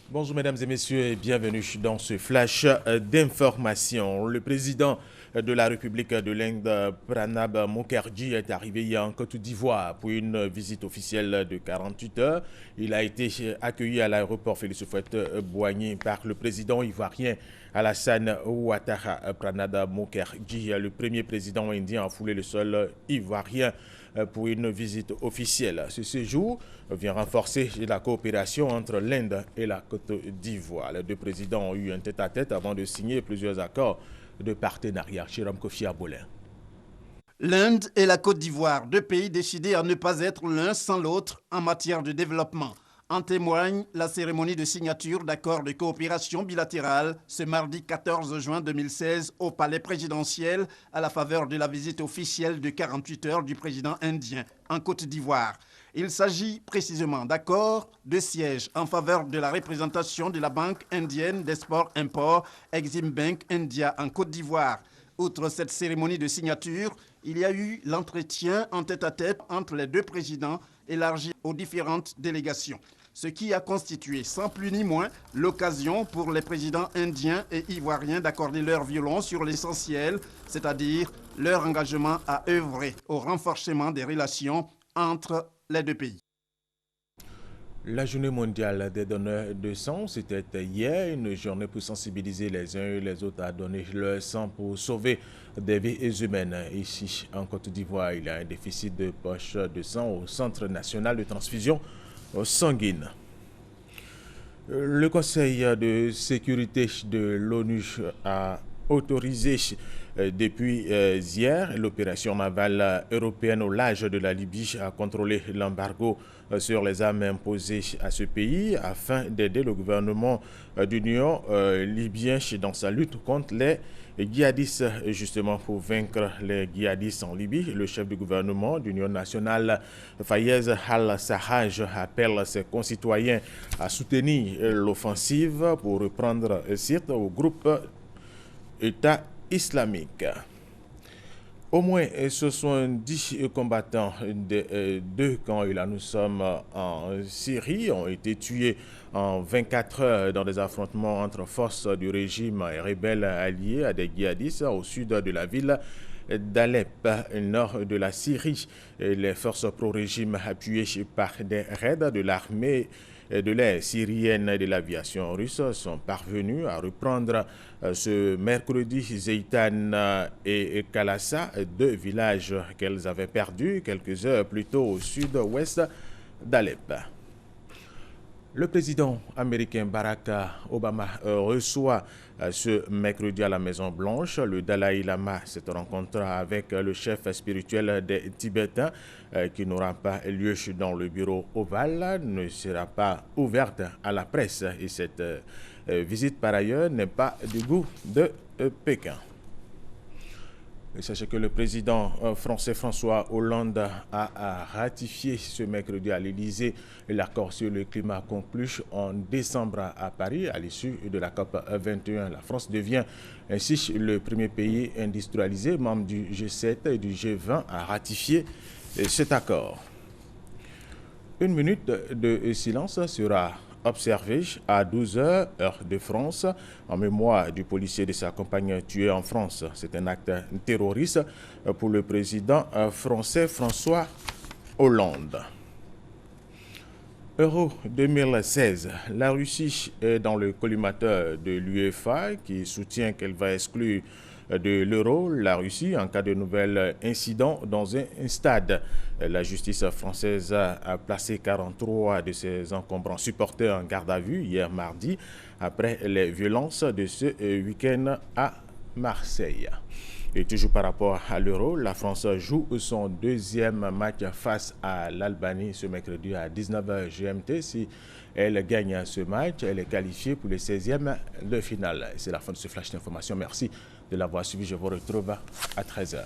Bonjour mesdames et messieurs et bienvenue dans ce flash d'information. Le président de la République de l'Inde, Pranab Mukherjee, est arrivé hier en Côte d'Ivoire pour une visite officielle de 48 heures. Il a été accueilli à l'aéroport Félix Houphouët-Boigny par le président ivoirien Alassane Ouattara. Pranab Mukherjee, le premier président indien à fouler le sol ivoirien pour une visite officielle. Ce séjour vient renforcer la coopération entre l'Inde et la Côte d'Ivoire. Les deux présidents ont eu un tête-à-tête avant de signer plusieurs accords de partenariat. Chiram Kofi Abolin. L'Inde et la Côte d'Ivoire, deux pays décidés à ne pas être l'un sans l'autre en matière de développement. En témoigne la cérémonie de signature d'accords de coopération bilatérale ce mardi 14 juin 2016 au palais présidentiel à la faveur de la visite officielle de 48 heures du président indien en Côte d'Ivoire. Il s'agit précisément d'accords de siège en faveur de la représentation de la Banque indienne d'export-import Exim Bank India en Côte d'Ivoire. Outre cette cérémonie de signature, il y a eu l'entretien en tête-à-tête entre les deux présidents élargi aux différentes délégations. Ce qui a constitué sans plus ni moins l'occasion pour les présidents indiens et ivoiriens d'accorder leur violon sur l'essentiel, c'est-à-dire leur engagement à œuvrer au renforcement des relations entre les deux pays. La journée mondiale des donneurs de sang, c'était hier, une journée pour sensibiliser les uns et les autres à donner leur sang pour sauver des vies humaines. Ici, en Côte d'Ivoire, il y a un déficit de poches de sang au Centre national de transfusion sanguine. Le Conseil de sécurité de l'ONU a autorisé depuis hier l'opération navale européenne au large de la Libye à contrôler l'embargo sur les armes imposées à ce pays afin d'aider le gouvernement d'union libyen dans sa lutte contre les djihadistes. Justement, pour vaincre les djihadistes en Libye, le chef du gouvernement d'union nationale, Fayez al-Sarraj, appelle ses concitoyens à soutenir l'offensive pour reprendre Sirte au groupe État islamique. Au moins 70 combattants de deux camps, et là nous sommes en Syrie, ont été tués en 24 heures dans des affrontements entre forces du régime et rebelles alliés à des djihadistes au sud de la ville d'Alep, nord de la Syrie. Les forces pro-régime appuyées par des raids de l'armée de l'air syrienne et de l'aviation russe sont parvenus à reprendre ce mercredi Zeitan et Kalassa, deux villages qu'elles avaient perdus quelques heures plus tôt au sud-ouest d'Alep. Le président américain Barack Obama reçoit ce mercredi à la Maison-Blanche le Dalai Lama. Cette rencontre avec le chef spirituel des Tibétains qui n'aura pas lieu dans le bureau ovale ne sera pas ouverte à la presse. Et cette visite par ailleurs n'est pas du goût de Pékin. Et sachez que le président français François Hollande a ratifié ce mercredi à l'Élysée l'accord sur le climat conclu en décembre à Paris à l'issue de la COP 21. La France devient ainsi le premier pays industrialisé, membre du G7 et du G20, à ratifier cet accord. Une minute de silence sera observé à 12 heures, heure de France, en mémoire du policier de sa compagne tué en France. C'est un acte terroriste pour le président français François Hollande. Euro 2016, la Russie est dans le collimateur de l'UEFA qui soutient qu'elle va exclure de l'euro la Russie en cas de nouvel incident dans un stade. La justice française a placé 43 de ses encombrants supporters en garde à vue hier mardi après les violences de ce week-end à Marseille. Et toujours par rapport à l'euro, la France joue son deuxième match face à l'Albanie ce mercredi à 19h GMT. Si elle gagne ce match, elle est qualifiée pour les 16e de finale. C'est la fin de ce flash d'information. Merci de l'avoir suivi. Je vous retrouve à 13h.